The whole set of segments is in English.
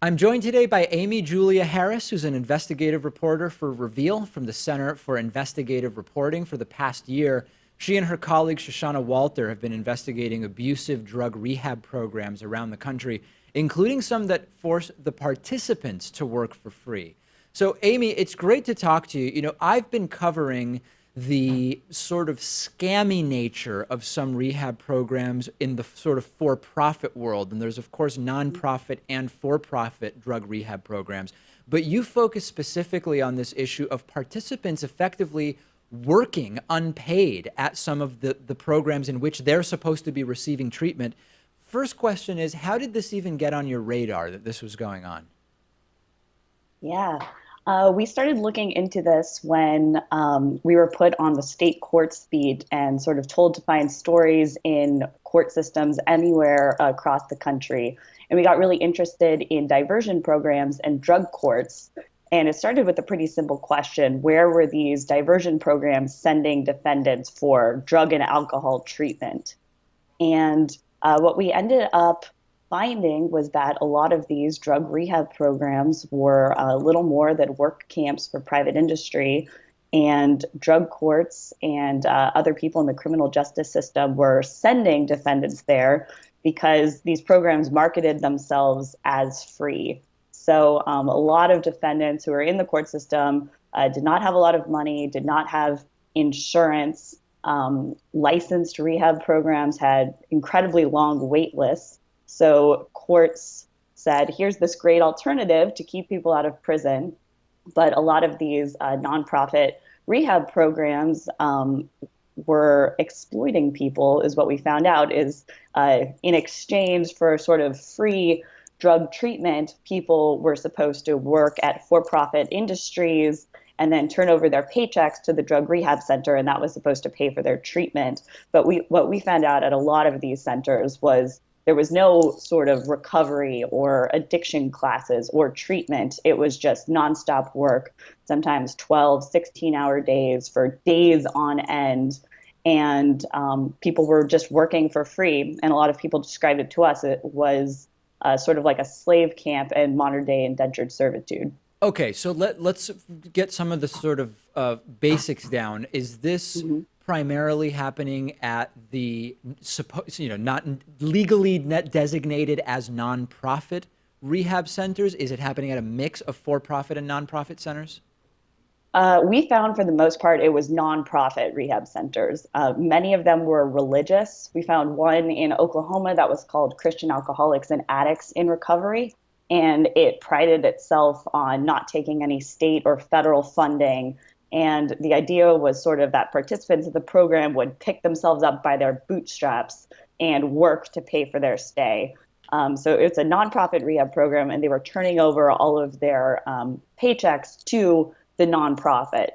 I'm joined today by Amy Julia Harris, who's an investigative reporter for Reveal from the Center for Investigative Reporting. For the past year, she and her colleague Shoshana Walter have been investigating abusive drug rehab programs around the country, including some that force the participants to work for free. So, Amy, it's great to talk to you. I've been covering the sort of scammy nature of some rehab programs in the sort of for-profit world. And there's, of course, nonprofit and for-profit drug rehab programs. But you focus specifically on this issue of participants effectively working unpaid at some of the programs in which they're supposed to be receiving treatment. First question is, how did this even get on your radar that this was going on? Yeah. We started looking into this when we were put on the state courts beat and sort of told to find stories in court systems anywhere across the country. And we got really interested in diversion programs and drug courts. And it started with a pretty simple question. Where were these diversion programs sending defendants for drug and alcohol treatment? And what we ended up finding was that a lot of these drug rehab programs were little more than work camps for private industry, and drug courts and other people in the criminal justice system were sending defendants there because these programs marketed themselves as free. So a lot of defendants who are in the court system did not have a lot of money, did not have insurance. Licensed rehab programs had incredibly long wait lists. So courts said, here's this great alternative to keep people out of prison. But a lot of these nonprofit rehab programs were exploiting people, is what we found out, is in exchange for sort of free drug treatment, people were supposed to work at for-profit industries and then turn over their paychecks to the drug rehab center, and that was supposed to pay for their treatment. But what we found out at a lot of these centers was there was no sort of recovery or addiction classes or treatment. It was just nonstop work, sometimes 12, 16-hour days for days on end. And people were just working for free. And a lot of people described it to us. It was sort of like a slave camp and modern day indentured servitude. Okay, so let's get some of the sort of basics down. Is this primarily happening at the not legally net designated as nonprofit rehab centers? Is it happening at a mix of for-profit and nonprofit centers? We found for the most part it was nonprofit rehab centers. Many of them were religious. We found one in Oklahoma that was called Christian Alcoholics and Addicts in Recovery, and it prided itself on not taking any state or federal funding. And the idea was sort of that participants of the program would pick themselves up by their bootstraps and work to pay for their stay. So it's a nonprofit rehab program, and they were turning over all of their paychecks to the nonprofit.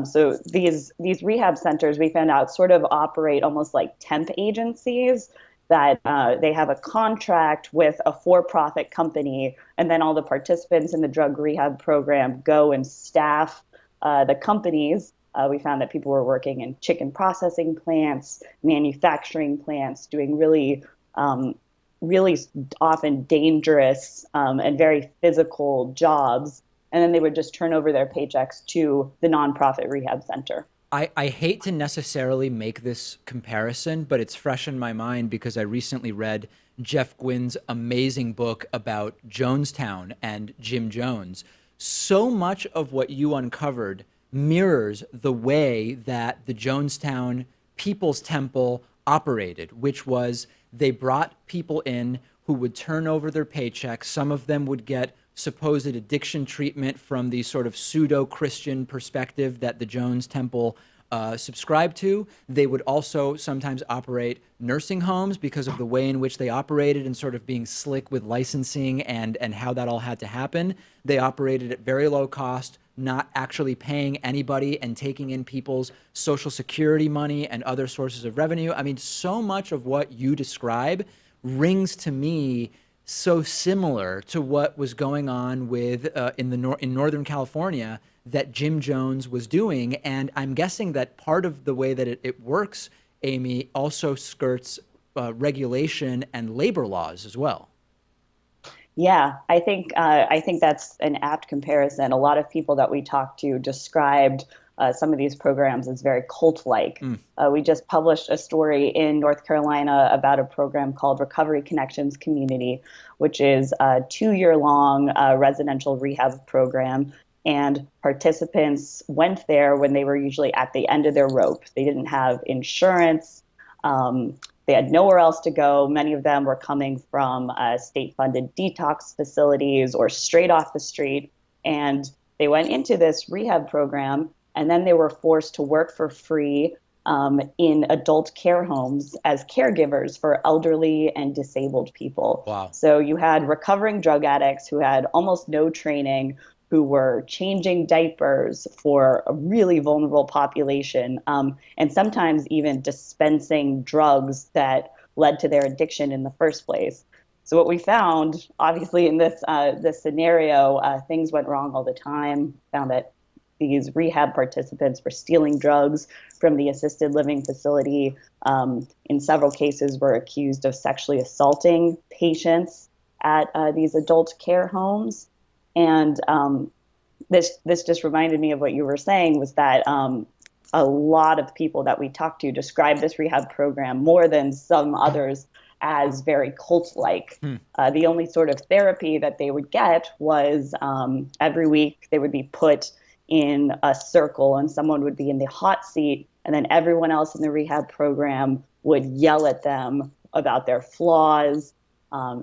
So these rehab centers, we found out, sort of operate almost like temp agencies that they have a contract with a for-profit company, and then all the participants in the drug rehab program go and staff the companies. We found that people were working in chicken processing plants, manufacturing plants, doing really often dangerous and very physical jobs. And then they would just turn over their paychecks to the nonprofit rehab center. I hate to necessarily make this comparison, but it's fresh in my mind because I recently read Jeff Gwynn's amazing book about Jonestown and Jim Jones. So much of what you uncovered mirrors the way that the Jonestown People's Temple operated, which was they brought people in who would turn over their paychecks. Some of them would get supposed addiction treatment from the sort of pseudo-Christian perspective that the Jones Temple subscribed to. They would also sometimes operate nursing homes because of the way in which they operated and sort of being slick with licensing and how that all had to happen. They operated at very low cost, not actually paying anybody and taking in people's social security money and other sources of revenue. I mean, so much of what you describe rings to me so similar to what was going on with in Northern California that Jim Jones was doing. And I'm guessing that part of the way that it works, Amy, also skirts regulation and labor laws as well. Yeah, I think that's an apt comparison. A lot of people that we talked to described some of these programs as very cult-like. Mm, We just published a story in North Carolina about a program called Recovery Connections Community, which is a 2-year long residential rehab program. And participants went there when they were usually at the end of their rope. They didn't have insurance. Um, they had nowhere else to go. Many of them were coming from state funded detox facilities or straight off the street. And they went into this rehab program and then they were forced to work for free in adult care homes as caregivers for elderly and disabled people. wow. So you had recovering drug addicts who had almost no training, who were changing diapers for a really vulnerable population, and sometimes even dispensing drugs that led to their addiction in the first place. So what we found, obviously, in this scenario, things went wrong all the time. Found that these rehab participants were stealing drugs from the assisted living facility. In several cases, were accused of sexually assaulting patients at these adult care homes. And this just reminded me of what you were saying, was that a lot of people that we talked to describe this rehab program more than some others as very cult-like. Hmm. The only sort of therapy that they would get was every week they would be put in a circle and someone would be in the hot seat, and then everyone else in the rehab program would yell at them about their flaws.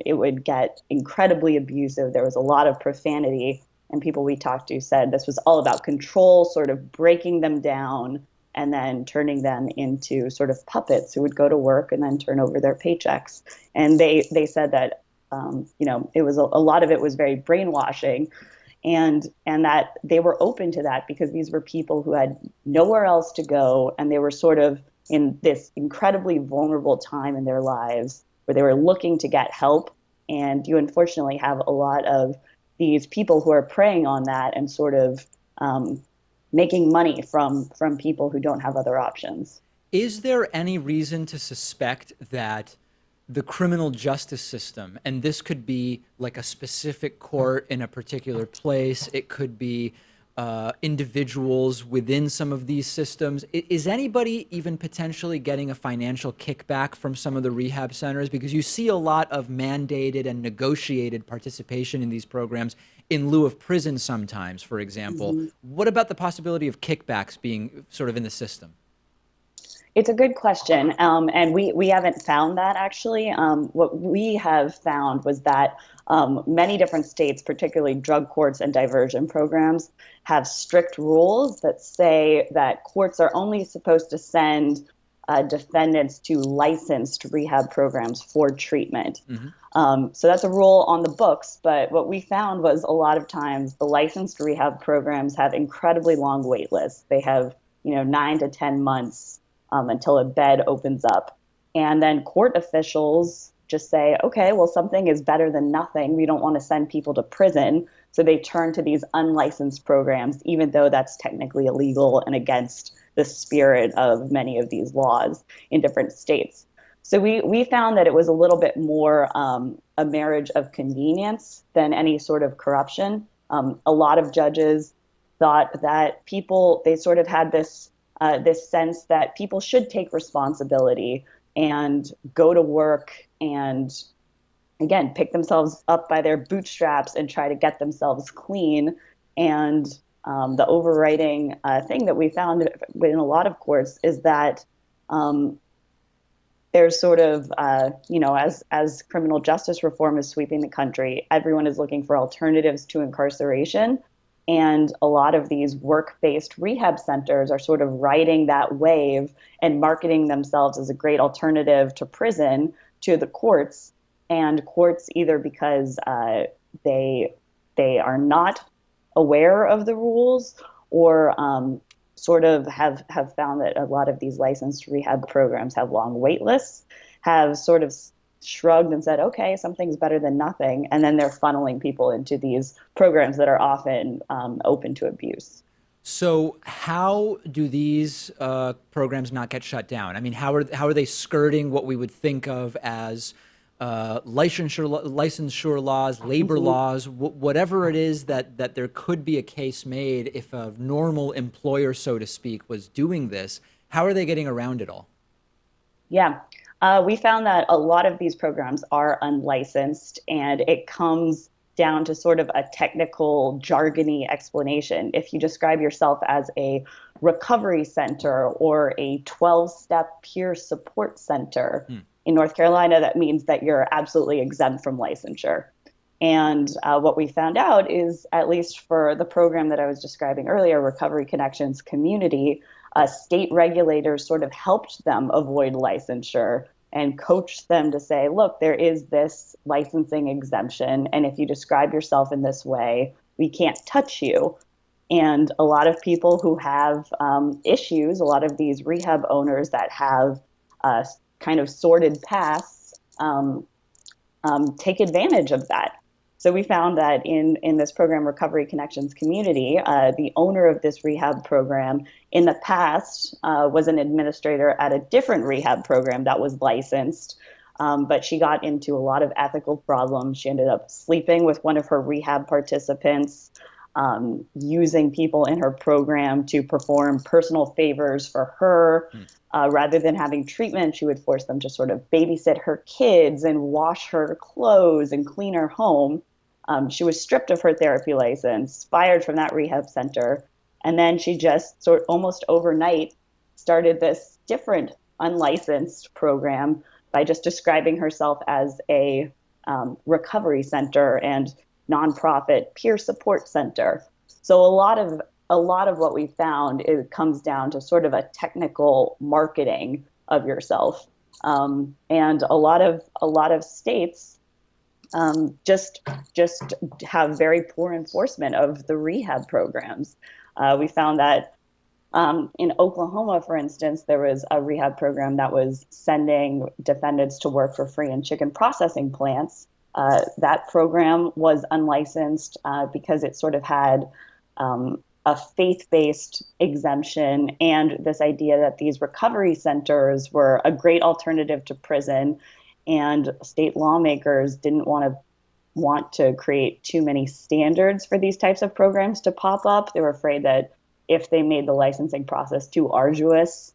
It would get incredibly abusive. There was a lot of profanity, and people we talked to said this was all about control, sort of breaking them down and then turning them into sort of puppets who would go to work and then turn over their paychecks. And they said that it was a lot of it was very brainwashing, and that they were open to that because these were people who had nowhere else to go, and they were sort of in this incredibly vulnerable time in their lives where they were looking to get help. And you unfortunately have a lot of these people who are preying on that and sort of making money from people who don't have other options. Is there any reason to suspect that the criminal justice system, and this could be like a specific court in a particular place, it could be individuals within some of these systems, is anybody even potentially getting a financial kickback from some of the rehab centers? Because you see a lot of mandated and negotiated participation in these programs in lieu of prison sometimes, for example. Mm-hmm. What about the possibility of kickbacks being sort of in the system? It's a good question, and we haven't found that actually. What we have found was that many different states, particularly drug courts and diversion programs, have strict rules that say that courts are only supposed to send defendants to licensed rehab programs for treatment. Mm-hmm. So that's a rule on the books, but what we found was a lot of times the licensed rehab programs have incredibly long wait lists. They have 9 to 10 months until a bed opens up. And then court officials just say, okay, well, something is better than nothing. We don't want to send people to prison. So they turn to these unlicensed programs, even though that's technically illegal and against the spirit of many of these laws in different states. So we found that it was a little bit more a marriage of convenience than any sort of corruption. A lot of judges thought that they sort of had this sense that people should take responsibility and go to work and, again, pick themselves up by their bootstraps and try to get themselves clean. And the overriding thing that we found in a lot of courts is that there's sort of, as criminal justice reform is sweeping the country, everyone is looking for alternatives to incarceration. And a lot of these work-based rehab centers are sort of riding that wave and marketing themselves as a great alternative to prison to the courts. And courts, either because they are not aware of the rules, or sort of have found that a lot of these licensed rehab programs have long wait lists, have sort of shrugged and said, okay, something's better than nothing. And then they're funneling people into these programs that are often open to abuse. So how do these programs not get shut down? I mean, how are they skirting what we would think of as licensure laws, labor Mhm. laws, whatever it is that there could be a case made if a normal employer, so to speak, was doing this. How are they getting around it all? Yeah. We found that a lot of these programs are unlicensed, and it comes down to sort of a technical, jargony explanation. If you describe yourself as a recovery center or a 12-step peer support center Hmm. in North Carolina, that means that you're absolutely exempt from licensure. And what we found out is, at least for the program that I was describing earlier, Recovery Connections Community, state regulators sort of helped them avoid licensure and coached them to say, look, there is this licensing exemption. And if you describe yourself in this way, we can't touch you. And a lot of people who have issues, a lot of these rehab owners that have uh, kind of sordid pasts, take advantage of that. So we found that in this program, Recovery Connections Community, the owner of this rehab program in the past was an administrator at a different rehab program that was licensed. But she got into a lot of ethical problems. She ended up sleeping with one of her rehab participants, using people in her program to perform personal favors for her. Hmm. Rather than having treatment, she would force them to sort of babysit her kids and wash her clothes and clean her home. She was stripped of her therapy license, fired from that rehab center, and then she just sort of almost overnight started this different unlicensed program by just describing herself as a recovery center and nonprofit peer support center. So a lot of what we found, it comes down to sort of a technical marketing of yourself, and a lot of states just have very poor enforcement of the rehab programs. We found that in Oklahoma, for instance, there was a rehab program that was sending defendants to work for free in chicken processing plants. That program was unlicensed because it sort of had a faith-based exemption and this idea that these recovery centers were a great alternative to prison, and state lawmakers didn't want to create too many standards for these types of programs to pop up. They were afraid that if they made the licensing process too arduous,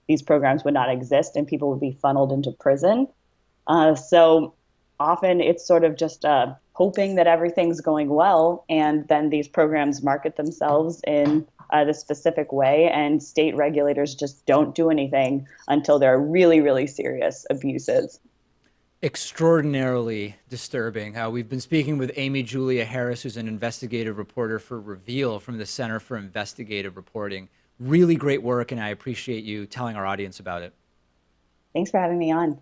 these programs would not exist and people would be funneled into prison. So often it's sort of just hoping that everything's going well, and then these programs market themselves in the specific way, and state regulators just don't do anything until there are really, really serious abuses. Extraordinarily disturbing. We've been speaking with Amy Julia Harris, who's an investigative reporter for Reveal from the Center for Investigative Reporting. Really great work, and I appreciate you telling our audience about it. Thanks for having me on.